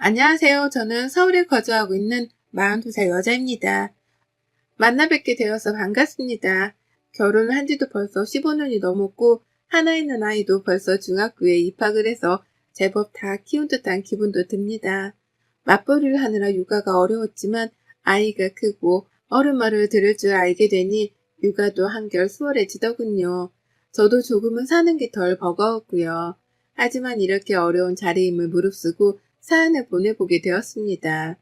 안녕하세요. 저는 서울에 거주하고 있는 42살 여자입니다. 만나 뵙게 되어서 반갑습니다. 결혼을 한 지도 벌써 15년이 넘었고 하나 있는 아이도 벌써 중학교에 입학을 해서 제법 다 키운 듯한 기분도 듭니다. 맞벌이를 하느라 육아가 어려웠지만 아이가 크고 어른 말을 들을 줄 알게 되니 육아도 한결 수월해지더군요. 저도 조금은 사는 게 덜 버거웠고요. 하지만 이렇게 어려운 자리임을 무릅쓰고 사연을 보내보게 되었습니다.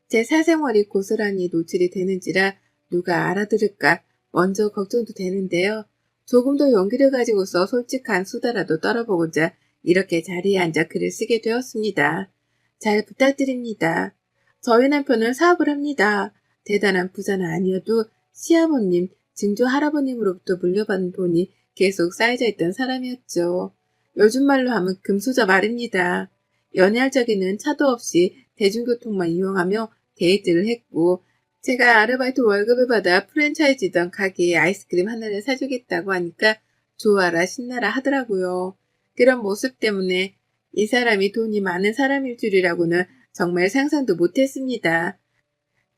제 사생활이 고스란히 노출이 되는지라 누가 알아들을까 먼저 걱정도 되는데요. 조금 더 용기를 가지고서 솔직한 수다라도 떨어보고자 이렇게 자리에 앉아 글을 쓰게 되었습니다. 잘 부탁드립니다. 저희 남편은 사업을 합니다. 대단한 부자는 아니어도 시아버님, 증조 할아버님으로부터 물려받은 돈이 계속 쌓여져 있던 사람이었죠. 요즘 말로 하면 금수저 말입니다. 연애할 적에는 차도 없이 대중교통만 이용하며 데이트를 했고 제가 아르바이트 월급을 받아 프랜차이즈던 가게에 아이스크림 하나를 사주겠다고 하니까 좋아라 신나라 하더라고요. 그런 모습 때문에 이 사람이 돈이 많은 사람일 줄이라고는 정말 상상도 못했습니다.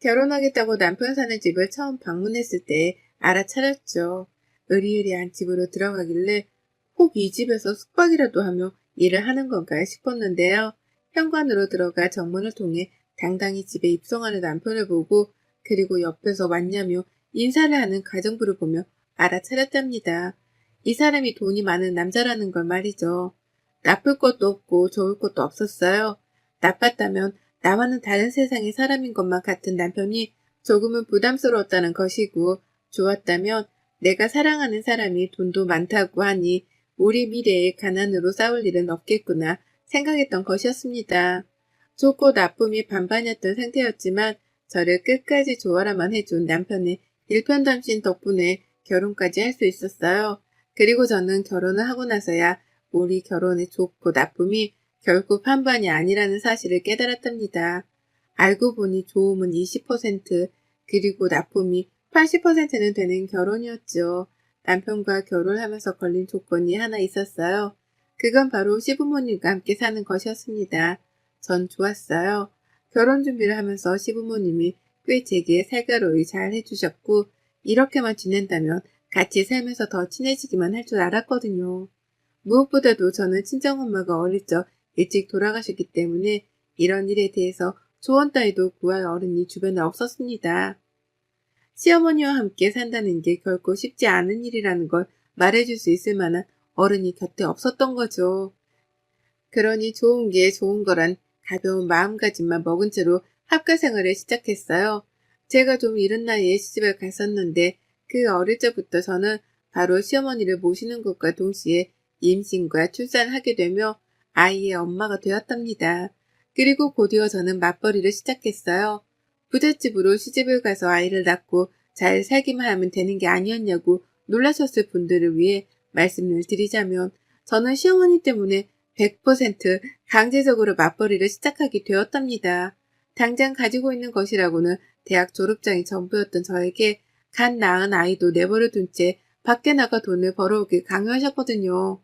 결혼하겠다고 남편 사는 집을 처음 방문했을 때 알아차렸죠. 으리으리한 집으로 들어가길래 혹 이 집에서 숙박이라도 하며 일을 하는 건가 싶었는데요. 현관으로 들어가 정문을 통해 당당히 집에 입성하는 남편을 보고 그리고 옆에서 왔냐며 인사를 하는 가정부를 보며 알아차렸답니다. 이 사람이 돈이 많은 남자라는 걸 말이죠. 나쁠 것도 없고 좋을 것도 없었어요. 나빴다면 나와는 다른 세상의 사람인 것만 같은 남편이 조금은 부담스러웠다는 것이고 좋았다면 내가 사랑하는 사람이 돈도 많다고 하니 우리 미래에 가난으로 싸울 일은 없겠구나 생각했던 것이었습니다. 좋고 나쁨이 반반이었던 상태였지만 저를 끝까지 좋아라만 해준 남편의 일편단심 덕분에 결혼까지 할 수 있었어요. 그리고 저는 결혼을 하고 나서야 우리 결혼의 좋고 나쁨이 결국 반반이 아니라는 사실을 깨달았답니다. 알고 보니 좋음은 20% 그리고 나쁨이 80%는 되는 결혼이었죠. 남편과 결혼하면서 걸린 조건이 하나 있었어요. 그건 바로 시부모님과 함께 사는 것이었습니다. 전 좋았어요. 결혼 준비를 하면서 시부모님이 꽤 제게 살가로이 잘 해주셨고 이렇게만 지낸다면 같이 살면서 더 친해지기만 할 줄 알았거든요. 무엇보다도 저는 친정엄마가 어릴 적 일찍 돌아가셨기 때문에 이런 일에 대해서 조언 따위도 구할 어른이 주변에 없었습니다. 시어머니와 함께 산다는 게 결코 쉽지 않은 일이라는 걸 말해줄 수 있을 만한 어른이 곁에 없었던 거죠. 그러니 좋은 게 좋은 거란 가벼운 마음가짐만 먹은 채로 합가 생활을 시작했어요. 제가 좀 이른 나이에 시집을 갔었는데 그 어릴 적부터 저는 바로 시어머니를 모시는 것과 동시에 임신과 출산을 하게 되며 아이의 엄마가 되었답니다. 그리고 곧이어 저는 맞벌이를 시작했어요. 부잣집으로 시집을 가서 아이를 낳고 잘 살기만 하면 되는 게 아니었냐고 놀라셨을 분들을 위해 말씀을 드리자면 저는 시어머니 때문에 100% 강제적으로 맞벌이를 시작하게 되었답니다. 당장 가지고 있는 것이라고는 대학 졸업장이 전부였던 저에게 갓 낳은 아이도 내버려 둔 채 밖에 나가 돈을 벌어오길 강요하셨거든요.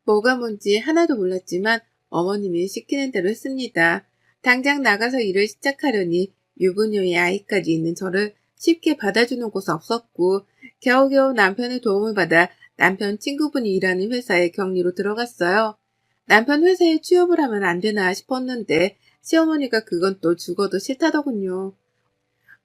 뭐가 뭔지 하나도 몰랐지만 어머님이 시키는 대로 했습니다. 당장 나가서 일을 시작하려니 유부녀의 아이까지 있는 저를 쉽게 받아주는 곳은 없었고 겨우겨우 남편의 도움을 받아 남편 친구분이 일하는 회사에 격리로 들어갔어요. 남편 회사에 취업을 하면 안 되나 싶었는데 시어머니가 그건 또 죽어도 싫다더군요.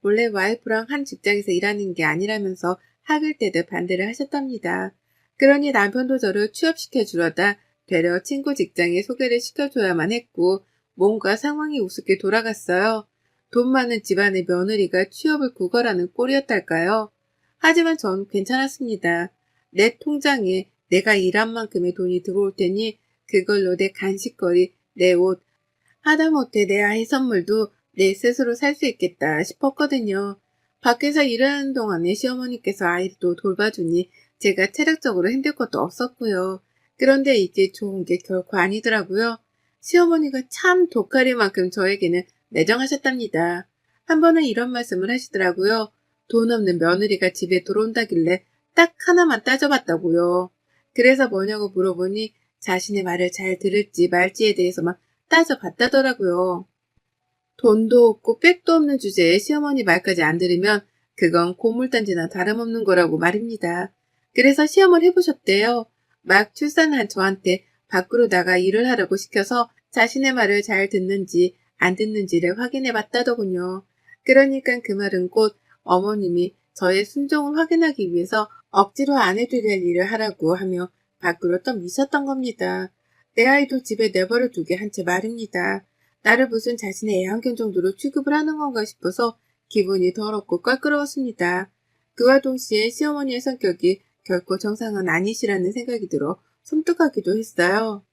원래 와이프랑 한 직장에서 일하는 게 아니라면서 학을 때도 반대를 하셨답니다. 그러니 남편도 저를 취업시켜 주려다 되려 친구 직장에 소개를 시켜줘야만 했고 뭔가 상황이 우습게 돌아갔어요. 돈 많은 집안의 며느리가 취업을 구걸하는 꼴이었달까요? 하지만 전 괜찮았습니다. 내 통장에 내가 일한 만큼의 돈이 들어올 테니 그걸로 내 간식거리, 내 옷, 하다못해 내 아이 선물도 내 스스로 살 수 있겠다 싶었거든요. 밖에서 일하는 동안에 시어머니께서 아이를 또 돌봐주니 제가 체력적으로 힘들 것도 없었고요. 그런데 이게 좋은 게 결코 아니더라고요. 시어머니가 참 독하리만큼 저에게는 매정하셨답니다. 한 번은 이런 말씀을 하시더라고요. 돈 없는 며느리가 집에 들어온다길래 딱 하나만 따져봤다고요. 그래서 뭐냐고 물어보니 자신의 말을 잘 들을지 말지에 대해서만 따져봤다더라고요. 돈도 없고 백도 없는 주제에 시어머니 말까지 안 들으면 그건 고물단지나 다름없는 거라고 말입니다. 그래서 시험을 해보셨대요. 막 출산한 저한테 밖으로 나가 일을 하라고 시켜서 자신의 말을 잘 듣는지 안 듣는지를 확인해 봤다더군요. 그러니까 그 말은 곧 어머님이 저의 순종을 확인하기 위해서 억지로 안 해도 될 일을 하라고 하며 밖으로 떠미셨던 겁니다. 내 아이도 집에 내버려 두게 한 채 말입니다. 나를 무슨 자신의 애완견 정도로 취급을 하는 건가 싶어서 기분이 더럽고 껄끄러웠습니다. 그와 동시에 시어머니의 성격이 결코 정상은 아니시라는 생각이 들어 섬뜩하기도 했어요.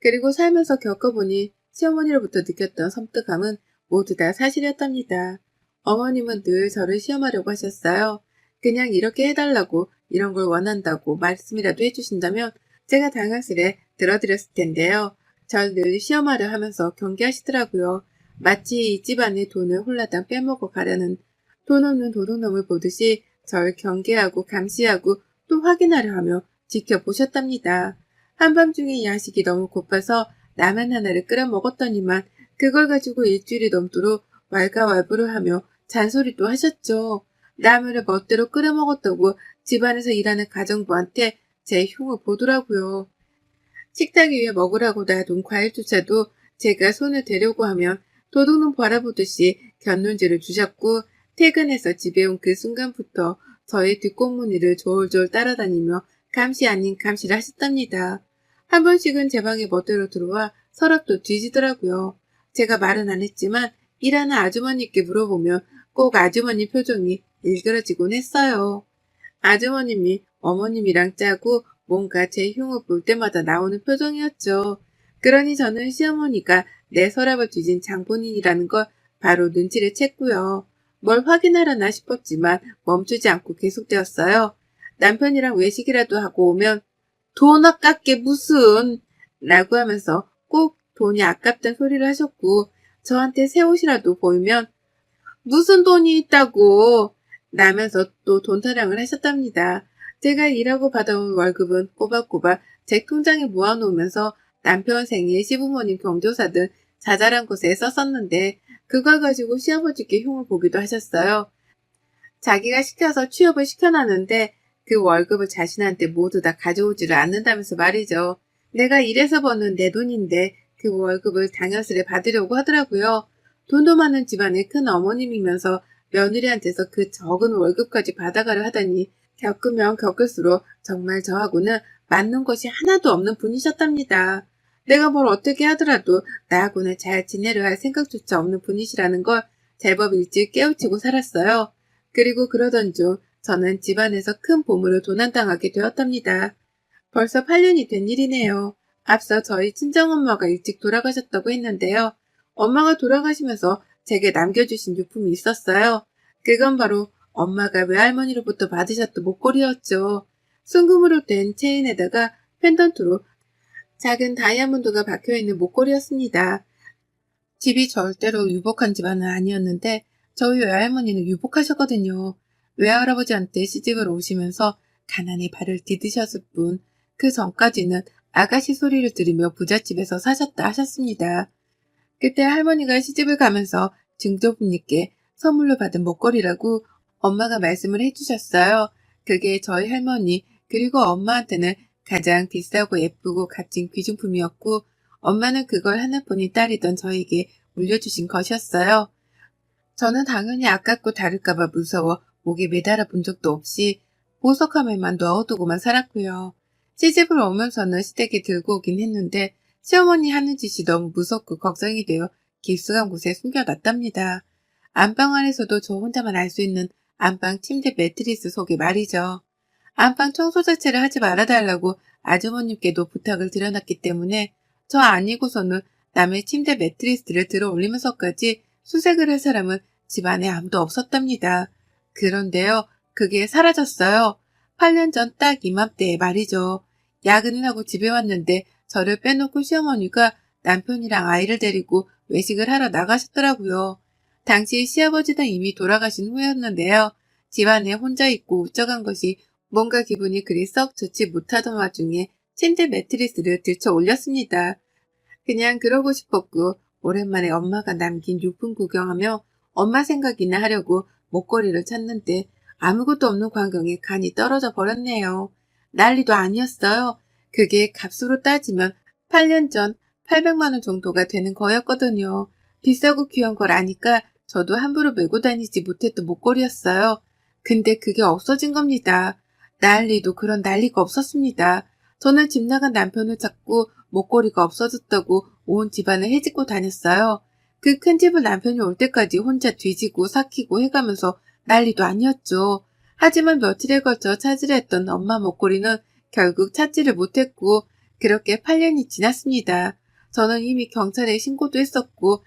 그리고 살면서 겪어보니 시어머니로부터 느꼈던 섬뜩함은 모두 다 사실이었답니다. 어머님은 늘 저를 시험하려고 하셨어요. 그냥 이렇게 해달라고 이런 걸 원한다고 말씀이라도 해주신다면 제가 당황스레 들어드렸을 텐데요. 절 늘 시험하려 하면서 경계하시더라고요. 마치 이 집안의 돈을 홀라당 빼먹어 가려는 돈 없는 도둑놈을 보듯이 절 경계하고 감시하고 또 확인하려 하며 지켜보셨답니다. 한밤중에 야식이 너무 고파서 라면 하나를 끓여 먹었더니만 그걸 가지고 일주일이 넘도록 왈가왈부를 하며 잔소리도 하셨죠. 라면을 멋대로 끓여 먹었다고 집안에서 일하는 가정부한테 제 흉을 보더라고요. 식탁 위에 먹으라고 놔둔 과일조차도 제가 손을 대려고 하면 도둑놈 바라보듯이 곁눈질을 주셨고 퇴근해서 집에 온 그 순간부터 저의 뒷꽁무니를 졸졸 따라다니며 감시 아닌 감시를 하셨답니다. 한 번씩은 제 방에 멋대로 들어와 서랍도 뒤지더라고요. 제가 말은 안 했지만 일하는 아주머니께 물어보면 꼭 아주머니 표정이 일그러지곤 했어요. 아주머님이 어머님이랑 짜고 뭔가 제 흉을 볼 때마다 나오는 표정이었죠. 그러니 저는 시어머니가 내 서랍을 뒤진 장본인이라는 걸 바로 눈치를 챘고요. 뭘 확인하려나 싶었지만 멈추지 않고 계속되었어요. 남편이랑 외식이라도 하고 오면 돈 아깝게 무슨 라고 하면서 꼭 돈이 아깝단 소리를 하셨고 저한테 새 옷이라도 보이면 무슨 돈이 있다고 라면서 또 돈 타령을 하셨답니다. 제가 일하고 받아온 월급은 꼬박꼬박 제 통장에 모아놓으면서 남편 생일, 시부모님 경조사 등 자잘한 곳에 썼었는데 그걸 가지고 시아버지께 흉을 보기도 하셨어요. 자기가 시켜서 취업을 시켜놨는데 그 월급을 자신한테 모두 다 가져오지를 않는다면서 말이죠. 내가 일해서 버는 내 돈인데 그 월급을 당연스레 받으려고 하더라고요. 돈도 많은 집안의 큰 어머님이면서 며느리한테서 그 적은 월급까지 받아가려 하다니 겪으면 겪을수록 정말 저하고는 맞는 것이 하나도 없는 분이셨답니다. 내가 뭘 어떻게 하더라도 나하고는 잘 지내려 할 생각조차 없는 분이시라는 걸 제법 일찍 깨우치고 살았어요. 그리고 그러던 중 저는 집안에서 큰 보물을 도난당하게 되었답니다. 벌써 8년이 된 일이네요. 앞서 저희 친정엄마가 일찍 돌아가셨다고 했는데요. 엄마가 돌아가시면서 제게 남겨주신 유품이 있었어요. 그건 바로 엄마가 외할머니로부터 받으셨던 목걸이였죠. 순금으로 된 체인에다가 펜던트로 작은 다이아몬드가 박혀있는 목걸이였습니다. 집이 절대로 유복한 집안은 아니었는데 저희 외할머니는 유복하셨거든요. 외할아버지한테 시집을 오시면서 가난히 발을 디디셨을 뿐 그 전까지는 아가씨 소리를 들으며 부잣집에서 사셨다 하셨습니다. 그때 할머니가 시집을 가면서 증조부님께 선물로 받은 목걸이라고 엄마가 말씀을 해주셨어요. 그게 저희 할머니 그리고 엄마한테는 가장 비싸고 예쁘고 값진 귀중품이었고 엄마는 그걸 하나뿐인 딸이던 저에게 물려주신 것이었어요. 저는 당연히 아깝고 다를까봐 무서워 목에 매달아 본 적도 없이 보석함에만 넣어두고만 살았고요. 시집을 오면서는 시댁에 들고 오긴 했는데 시어머니 하는 짓이 너무 무섭고 걱정이 되어 깊숙한 곳에 숨겨놨답니다. 안방 안에서도 저 혼자만 알 수 있는 안방 침대 매트리스 속에 말이죠. 안방 청소 자체를 하지 말아달라고 아주머님께도 부탁을 드려놨기 때문에 저 아니고서는 남의 침대 매트리스를 들어 올리면서까지 수색을 할 사람은 집안에 아무도 없었답니다. 그런데요, 그게 사라졌어요. 8년 전 딱 이맘때에 말이죠. 야근을 하고 집에 왔는데 저를 빼놓고 시어머니가 남편이랑 아이를 데리고 외식을 하러 나가셨더라고요. 당시 시아버지는 이미 돌아가신 후였는데요. 집안에 혼자 있고 우쩍한 것이 뭔가 기분이 그리 썩 좋지 못하던 와중에 침대 매트리스를 들쳐 올렸습니다. 그냥 그러고 싶었고 오랜만에 엄마가 남긴 유품 구경하며 엄마 생각이나 하려고 목걸이를 찾는데 아무것도 없는 광경에 간이 떨어져 버렸네요. 난리도 아니었어요. 그게 값으로 따지면 8년 전 800만 원 정도가 되는 거였거든요. 비싸고 귀한 걸 아니까 저도 함부로 메고 다니지 못했던 목걸이였어요. 근데 그게 없어진 겁니다. 난리도 그런 난리가 없었습니다. 저는 집 나간 남편을 찾고 목걸이가 없어졌다고 온 집안을 헤집고 다녔어요. 그 큰 집을 남편이 올 때까지 혼자 뒤지고 삭히고 해가면서 난리도 아니었죠. 하지만 며칠에 걸쳐 찾으려 했던 엄마 목걸이는 결국 찾지를 못했고 그렇게 8년이 지났습니다. 저는 이미 경찰에 신고도 했었고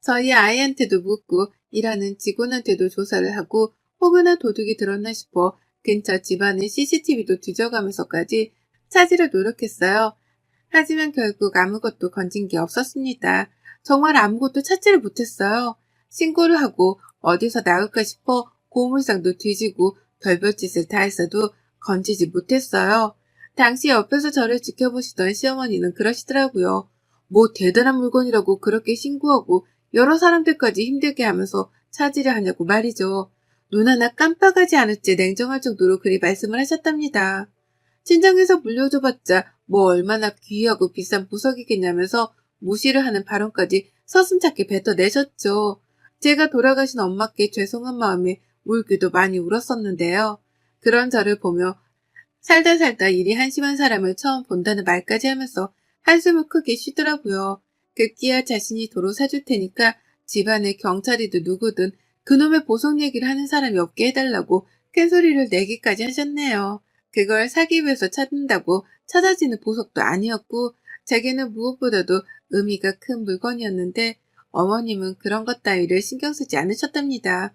저희 아이한테도 묻고 일하는 직원한테도 조사를 하고 혹여나 도둑이 들었나 싶어 근처 집안의 CCTV도 뒤져가면서까지 찾으려 노력했어요. 하지만 결국 아무것도 건진 게 없었습니다. 정말 아무것도 찾지를 못했어요. 신고를 하고 어디서 나올까 싶어 고물상도 뒤지고 별별 짓을 다 했어도 건지지 못했어요. 당시 옆에서 저를 지켜보시던 시어머니는 그러시더라고요. 뭐 대단한 물건이라고 그렇게 신고하고 여러 사람들까지 힘들게 하면서 찾으려 하냐고 말이죠. 눈 하나 깜빡하지 않을지 냉정할 정도로 그리 말씀을 하셨답니다. 친정에서 물려줘봤자 뭐 얼마나 귀하고 비싼 보석이겠냐면서 무시를 하는 발언까지 서슴찮게 뱉어내셨죠. 제가 돌아가신 엄마께 죄송한 마음에 울기도 많이 울었었는데요. 그런 저를 보며 살다 일이 한심한 사람을 처음 본다는 말까지 하면서 한숨을 크게 쉬더라고요. 급기야 자신이 도로 사줄 테니까 집안에 경찰이든 누구든 그놈의 보석 얘기를 하는 사람이 없게 해달라고 큰 소리를 내기까지 하셨네요. 그걸 사기 위해서 찾는다고 찾아지는 보석도 아니었고 제게는 무엇보다도 의미가 큰 물건이었는데 어머님은 그런 것 따위를 신경 쓰지 않으셨답니다.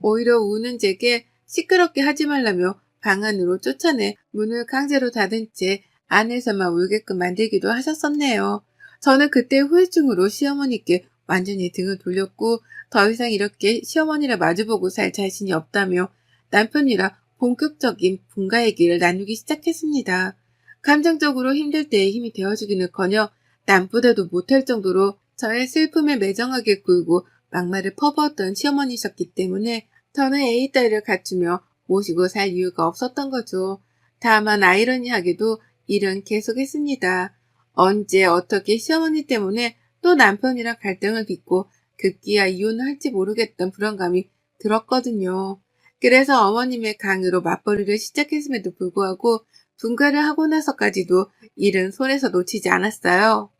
오히려 우는 제게 시끄럽게 하지 말라며 방 안으로 쫓아내 문을 강제로 닫은 채 안에서만 울게끔 만들기도 하셨었네요. 저는 그때 후유증으로 시어머니께 완전히 등을 돌렸고 더 이상 이렇게 시어머니를 마주보고 살 자신이 없다며 남편이랑 본격적인 분가 얘기를 나누기 시작했습니다. 감정적으로 힘들 때에 힘이 되어주기는커녕 남보다도 못할 정도로 저의 슬픔에 매정하게 굴고 막말을 퍼부었던 시어머니셨기 때문에 저는 A딸을 갖추며 모시고 살 이유가 없었던 거죠. 다만 아이러니하게도 일은 계속했습니다. 언제 어떻게 시어머니 때문에 또 남편이랑 갈등을 빚고 급기야 이혼을 할지 모르겠던 불안감이 들었거든요. 그래서 어머님의 강요로 맞벌이를 시작했음에도 불구하고 분가를 하고 나서까지도 일은 손에서 놓치지 않았어요.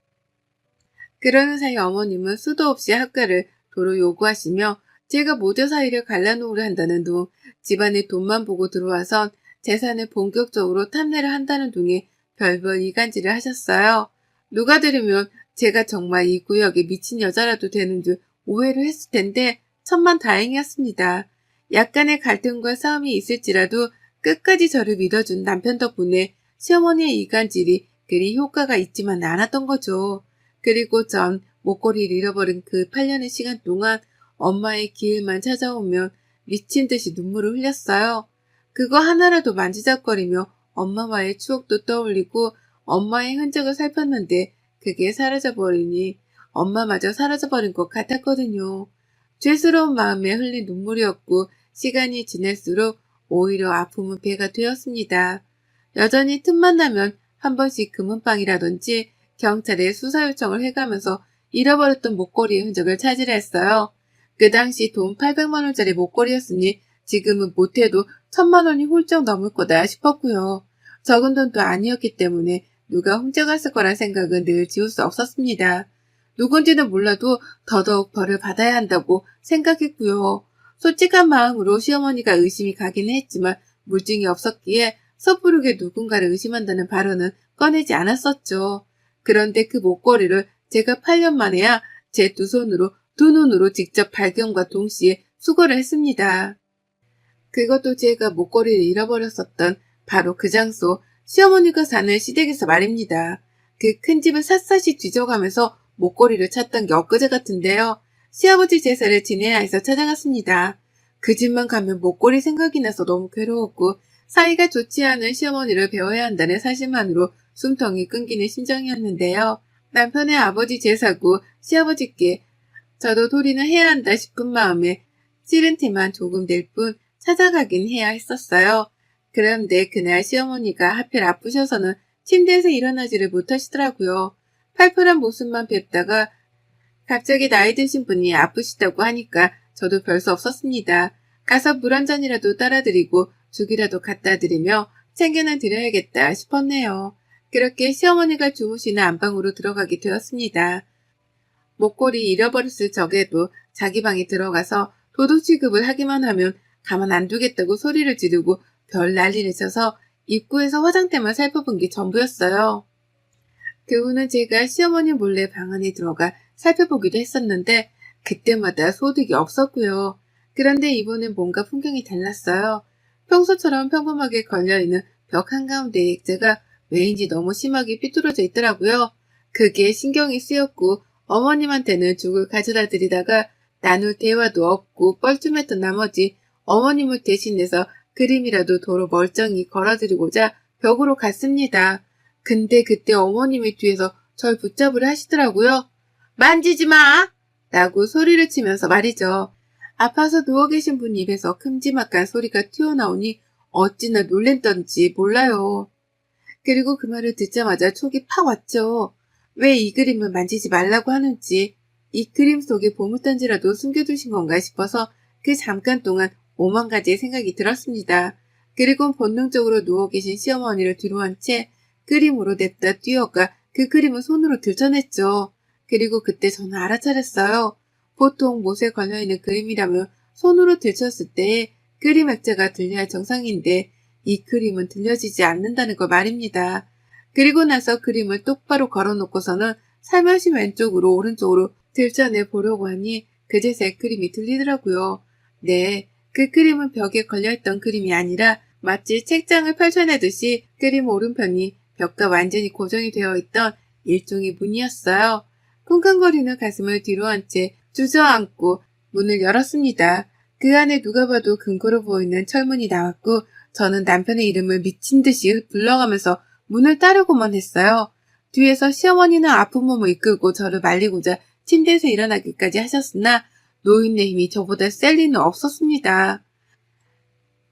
그러는 사이 어머님은 수도 없이 학가를 도로 요구하시며 제가 모자 사이를 갈라놓으려 한다는 둥, 집안에 돈만 보고 들어와선 재산을 본격적으로 탐내를 한다는 둥에 별별 이간질을 하셨어요. 누가 들으면 제가 정말 이 구역에 미친 여자라도 되는 줄 오해를 했을 텐데 천만다행이었습니다. 약간의 갈등과 싸움이 있을지라도 끝까지 저를 믿어준 남편 덕분에 시어머니의 이간질이 그리 효과가 있지만 않았던 거죠. 그리고 전 목걸이를 잃어버린 그 8년의 시간 동안 엄마의 기일만 찾아오면 미친 듯이 눈물을 흘렸어요. 그거 하나라도 만지작거리며 엄마와의 추억도 떠올리고 엄마의 흔적을 살폈는데 그게 사라져버리니 엄마마저 사라져버린 것 같았거든요. 죄스러운 마음에 흘린 눈물이었고 시간이 지날수록 오히려 아픔은 배가 되었습니다. 여전히 틈만 나면 한 번씩 금은방이라든지 경찰에 수사 요청을 해가면서 잃어버렸던 목걸이의 흔적을 찾으려 했어요. 그 당시 돈 800만 원짜리 목걸이였으니 지금은 못해도 1000만 원이 훌쩍 넘을 거다 싶었고요. 적은 돈도 아니었기 때문에 누가 훔쳐갔을 거란 생각은 늘 지울 수 없었습니다. 누군지는 몰라도 더더욱 벌을 받아야 한다고 생각했고요. 솔직한 마음으로 시어머니가 의심이 가기는 했지만 물증이 없었기에 섣부르게 누군가를 의심한다는 발언은 꺼내지 않았었죠. 그런데 그 목걸이를 제가 8년 만에야 제 두 눈으로 직접 발견과 동시에 수거를 했습니다. 그것도 제가 목걸이를 잃어버렸었던 바로 그 장소, 시어머니가 사는 시댁에서 말입니다. 그 큰 집을 샅샅이 뒤져가면서 목걸이를 찾던 게 엊그제 같은데요. 시아버지 제사를 지내야 해서 찾아갔습니다. 그 집만 가면 목걸이 생각이 나서 너무 괴로웠고 사이가 좋지 않은 시어머니를 배워야 한다는 사실만으로 숨통이 끊기는 심정이었는데요. 남편의 아버지 제사고 시아버지께 저도 도리는 해야 한다 싶은 마음에 싫은 티만 조금 낼 뿐 찾아가긴 해야 했었어요. 그런데 그날 시어머니가 하필 아프셔서는 침대에서 일어나지를 못하시더라고요. 팔팔한 모습만 뵙다가 갑자기 나이 드신 분이 아프시다고 하니까 저도 별 수 없었습니다. 가서 물 한 잔이라도 따라드리고 죽이라도 갖다 드리며 챙겨는 드려야겠다 싶었네요. 그렇게 시어머니가 주무시는 안방으로 들어가게 되었습니다. 목걸이 잃어버렸을 적에도 자기 방에 들어가서 도둑 취급을 하기만 하면 가만 안 두겠다고 소리를 지르고 별 난리를 쳐서 입구에서 화장대만 살펴본 게 전부였어요. 그 후는 제가 시어머니 몰래 방 안에 들어가 살펴보기도 했었는데 그때마다 소득이 없었고요. 그런데 이번엔 뭔가 풍경이 달랐어요. 평소처럼 평범하게 걸려있는 벽 한가운데 액자가 왜인지 너무 심하게 삐뚤어져 있더라고요. 그게 신경이 쓰였고 어머님한테는 죽을 가져다 드리다가 나눌 대화도 없고 뻘쭘했던 나머지 어머님을 대신해서 그림이라도 도로 멀쩡히 걸어드리고자 벽으로 갔습니다. 근데 그때 어머님이 뒤에서 절 붙잡으려 하시더라고요. 만지지 마! 라고 소리를 치면서 말이죠. 아파서 누워 계신 분 입에서 큼지막한 소리가 튀어나오니 어찌나 놀랬던지 몰라요. 그리고 그 말을 듣자마자 촉이 팍 왔죠. 왜 이 그림을 만지지 말라고 하는지, 이 그림 속에 보물단지라도 숨겨두신 건가 싶어서 그 잠깐 동안 오만 가지의 생각이 들었습니다. 그리고 본능적으로 누워 계신 시어머니를 뒤로 한 채 그림으로 냅다 뛰어가 그 그림을 손으로 들춰냈죠. 그리고 그때 저는 알아차렸어요. 보통 못에 걸려있는 그림이라면 손으로 들쳤을 때에 그림 액자가 들려야 정상인데 이 그림은 들려지지 않는다는 걸 말입니다. 그리고 나서 그림을 똑바로 걸어놓고서는 살며시 왼쪽으로 오른쪽으로 들춰내 보려고 하니 그제서야 그림이 들리더라고요. 네, 그 그림은 벽에 걸려있던 그림이 아니라 마치 책장을 펼쳐내듯이 그림 오른편이 벽과 완전히 고정이 되어 있던 일종의 문이었어요. 쿵쾅거리는 가슴을 뒤로 한 채 주저앉고 문을 열었습니다. 그 안에 누가 봐도 근거로 보이는 철문이 나왔고 저는 남편의 이름을 미친 듯이 불러가면서 문을 따르고만 했어요. 뒤에서 시어머니는 아픈 몸을 이끌고 저를 말리고자 침대에서 일어나기까지 하셨으나 노인의 힘이 저보다 셀 리는 없었습니다.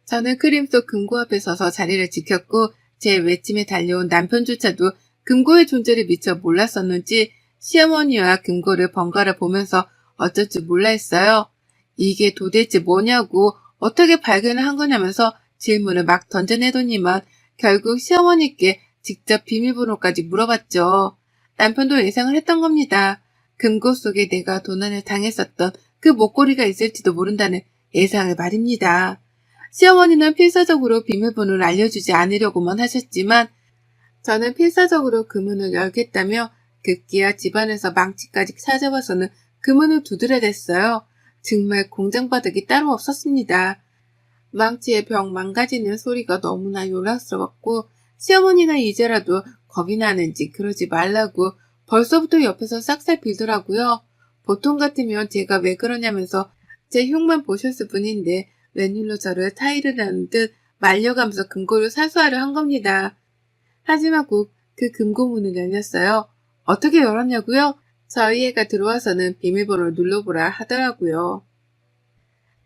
저는 그림 속 금고 앞에 서서 자리를 지켰고 제 외침에 달려온 남편조차도 금고의 존재를 미처 몰랐었는지 시어머니와 금고를 번갈아 보면서 어쩔 줄 몰라 했어요. 이게 도대체 뭐냐고 어떻게 발견을 한 거냐면서 질문을 막 던져내더니만 결국 시어머니께 직접 비밀번호까지 물어봤죠. 남편도 예상을 했던 겁니다. 금고 속에 내가 도난을 당했었던 그 목걸이가 있을지도 모른다는 예상을 말입니다. 시어머니는 필사적으로 비밀번호를 알려주지 않으려고만 하셨지만 저는 필사적으로 그 문을 열겠다며 급기야 집안에서 망치까지 찾아와서는 그 문을 두드려댔어요. 정말 공장바닥이 따로 없었습니다. 망치의 벽 망가지는 소리가 너무나 요란스러웠고 시어머니는 이제라도 겁이 나는지 그러지 말라고 벌써부터 옆에서 싹싹 빌더라고요. 보통 같으면 제가 왜 그러냐면서 제 흉만 보셨을 뿐인데 웬일로 저를 타이를 하는 듯 말려가면서 금고를 사수하려 한 겁니다. 하지만 곧 그 금고문을 열렸어요. 어떻게 열었냐고요? 저희 애가 들어와서는 비밀번호를 눌러보라 하더라고요.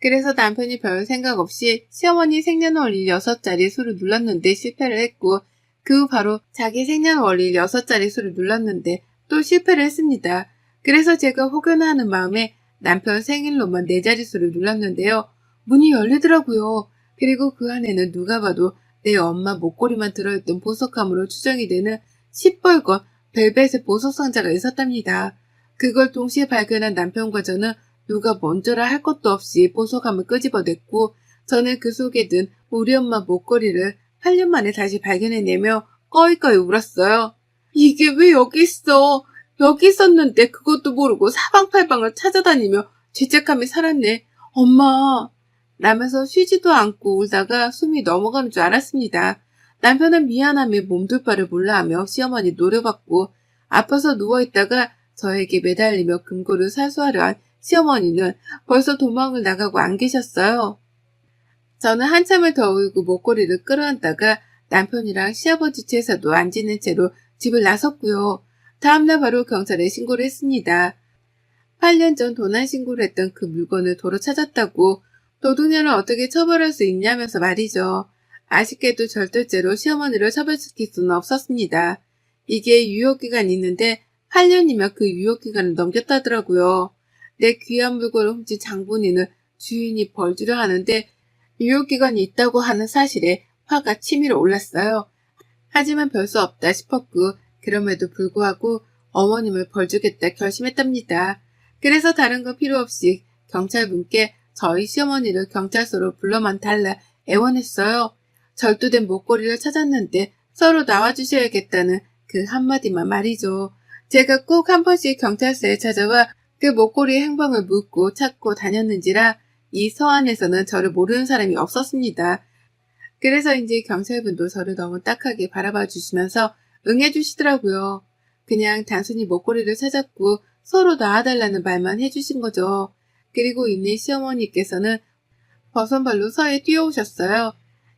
그래서 남편이 별 생각 없이 시어머니 생년월일 6자리 수를 눌렀는데 실패를 했고 그 후 바로 자기 생년월일 6자리 수를 눌렀는데 또 실패를 했습니다. 그래서 제가 혹여나하는 마음에 남편 생일로만 4자릿수를 눌렀는데요. 문이 열리더라고요. 그리고 그 안에는 누가 봐도 내 엄마 목걸이만 들어있던 보석함으로 추정이 되는 시뻘건 벨벳의 보석 상자가 있었답니다. 그걸 동시에 발견한 남편과 저는 누가 먼저라 할 것도 없이 보석함을 끄집어냈고 저는 그 속에 든 우리 엄마 목걸이를 8년 만에 다시 발견해내며 꺼이꺼이 울었어요. 이게 왜 여기 있어? 여기 있었는데 그것도 모르고 사방팔방을 찾아다니며 죄책감에 살았네. 엄마. 라면서 쉬지도 않고 울다가 숨이 넘어가는 줄 알았습니다. 남편은 미안함에 몸둘 바를 몰라하며 시어머니 노려봤고 아파서 누워있다가 저에게 매달리며 금고를 사수하려 한 시어머니는 벌써 도망을 나가고 안 계셨어요. 저는 한참을 더 울고 목걸이를 끌어안다가 남편이랑 시아버지 제사도 안 지낸 채로 집을 나섰고요. 다음날 바로 경찰에 신고를 했습니다. 8년 전 도난 신고를 했던 그 물건을 도로 찾았다고 도둑년을 어떻게 처벌할 수 있냐면서 말이죠. 아쉽게도 절도죄로 시어머니를 처벌시킬 수는 없었습니다. 이게 유효기간이 있는데 8년이면 그 유효기간을 넘겼다더라고요. 내 귀한 물건을 훔친 장본인을 주인이 벌 주려 하는데 유효기간이 있다고 하는 사실에 화가 치밀어 올랐어요. 하지만 별 수 없다 싶었고 그럼에도 불구하고 어머님을 벌주겠다 결심했답니다. 그래서 다른 거 필요 없이 경찰분께 저희 시어머니를 경찰서로 불러만 달라 애원했어요. 절도된 목걸이를 찾았는데 서로 나와주셔야겠다는 그 한마디만 말이죠. 제가 꼭 한 번씩 경찰서에 찾아와 그 목걸이의 행방을 묻고 찾고 다녔는지라 이 서안에서는 저를 모르는 사람이 없었습니다. 그래서인지 경찰분도 저를 너무 딱하게 바라봐 주시면서 응해주시더라고요. 그냥 단순히 목걸이를 찾았고 서로 놔달라는 말만 해주신 거죠. 그리고 이내 시어머니께서는 버선발로 서에 뛰어오셨어요.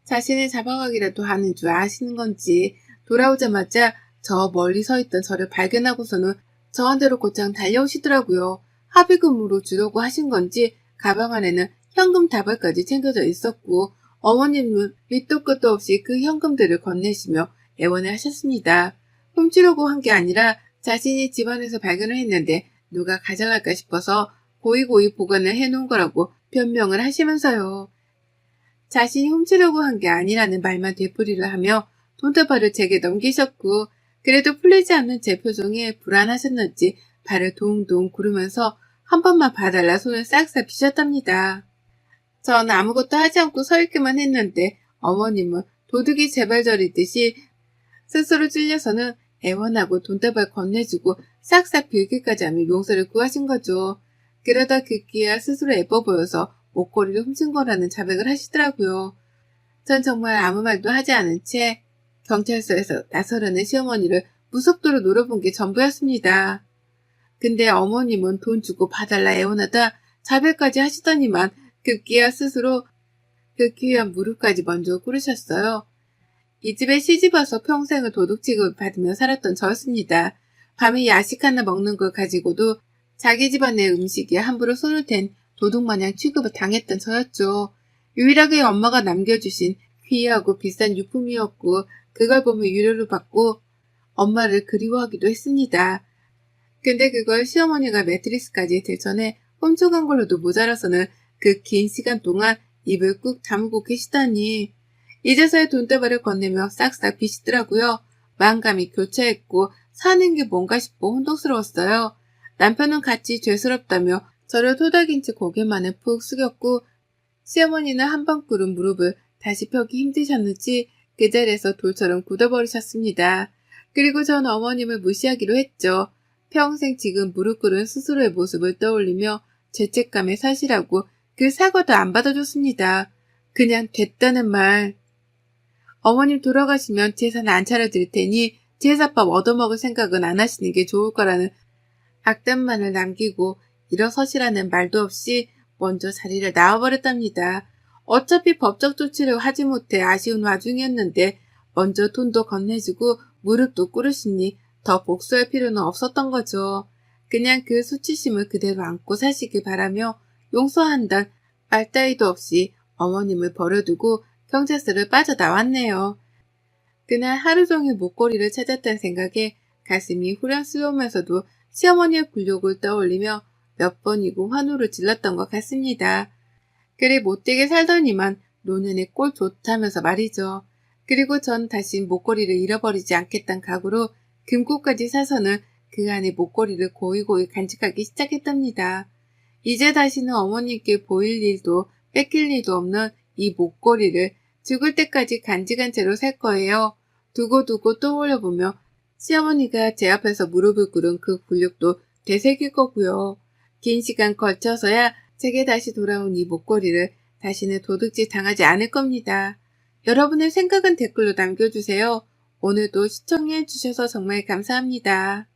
자신을 잡아가기라도 하는 줄 아시는 건지 돌아오자마자 저 멀리 서 있던 저를 발견하고서는 저한테로 곧장 달려오시더라고요. 합의금으로 주려고 하신 건지 가방 안에는 현금 다발까지 챙겨져 있었고 어머님은 밑도 끝도 없이 그 현금들을 건네시며 애원을 하셨습니다. 훔치려고 한 게 아니라 자신이 집안에서 발견을 했는데 누가 가져갈까 싶어서 고이고이 보관을 해놓은 거라고 변명을 하시면서요. 자신이 훔치려고 한 게 아니라는 말만 되풀이를 하며 돈다발을 제게 넘기셨고 그래도 풀리지 않는 제 표정에 불안하셨는지 발을 동동 구르면서 한 번만 봐달라 손을 싹싹 비셨답니다. 전 아무것도 하지 않고 서 있기만 했는데 어머님은 도둑이 제발 저리듯이 스스로 찔려서는 애원하고 돈다발 건네주고 싹싹 빌기까지 하며 용서를 구하신 거죠. 그러다 그기야 스스로 예뻐 보여서 목걸이를 훔친 거라는 자백을 하시더라고요. 전 정말 아무 말도 하지 않은 채 경찰서에서 나서려는 시어머니를 무속도로 노려본 게 전부였습니다. 근데 어머님은 돈 주고 봐달라 애원하다 자백까지 하시더니만 급기야 스스로 그 귀한 무릎까지 먼저 꿇으셨어요. 이 집에 시집와서 평생을 도둑 취급을 받으며 살았던 저였습니다. 밤에 야식 하나 먹는 걸 가지고도 자기 집안의 음식에 함부로 손을 댄 도둑마냥 취급을 당했던 저였죠. 유일하게 엄마가 남겨주신 귀하고 비싼 유품이었고 그걸 보며 위로를 받고 엄마를 그리워하기도 했습니다. 근데 그걸 시어머니가 매트리스까지 들춰내 훔쳐간 걸로도 모자라서는 그 긴 시간 동안 입을 꾹 다물고 계시다니. 이제서야 돈다발을 건네며 싹싹 비시더라고요. 마음감이 교차했고 사는 게 뭔가 싶어 혼동스러웠어요. 남편은 같이 죄스럽다며 저를 토닥인 채 고개만을 푹 숙였고 시어머니는 한 번 꿇은 무릎을 다시 펴기 힘드셨는지 그 자리에서 돌처럼 굳어버리셨습니다. 그리고 전 어머님을 무시하기로 했죠. 평생 지금 무릎 꿇은 스스로의 모습을 떠올리며 죄책감에 사실하고 그 사과도 안 받아줬습니다. 그냥 됐다는 말. 어머님 돌아가시면 재산 안 차려드릴 테니 제사밥 얻어먹을 생각은 안 하시는 게 좋을 거라는 악담만을 남기고 일어서시라는 말도 없이 먼저 자리를 나와버렸답니다. 어차피 법적 조치를 하지 못해 아쉬운 와중이었는데 먼저 돈도 건네주고 무릎도 꿇으시니 더 복수할 필요는 없었던 거죠. 그냥 그 수치심을 그대로 안고 사시길 바라며 용서한단 말 따위도 없이 어머님을 버려두고 경찰서를 빠져나왔네요. 그날 하루 종일 목걸이를 찾았다는 생각에 가슴이 후련스러우면서도 시어머니의 굴욕을 떠올리며 몇 번이고 환호를 질렀던 것 같습니다. 그리 못되게 살더니만 노년에 꼴 좋다면서 말이죠. 그리고 전 다시 목걸이를 잃어버리지 않겠다는 각오로 금고까지 사서는 그 안에 목걸이를 고이고이 간직하기 시작했답니다. 이제 다시는 어머님께 보일 일도 뺏길 일도 없는 이 목걸이를 죽을 때까지 간직한 채로 살 거예요. 두고두고 떠올려보며 시어머니가 제 앞에서 무릎을 꿇은 그 굴욕도 되새길 거고요. 긴 시간 걸쳐서야 제게 다시 돌아온 이 목걸이를 다시는 도둑질 당하지 않을 겁니다. 여러분의 생각은 댓글로 남겨주세요. 오늘도 시청해주셔서 정말 감사합니다.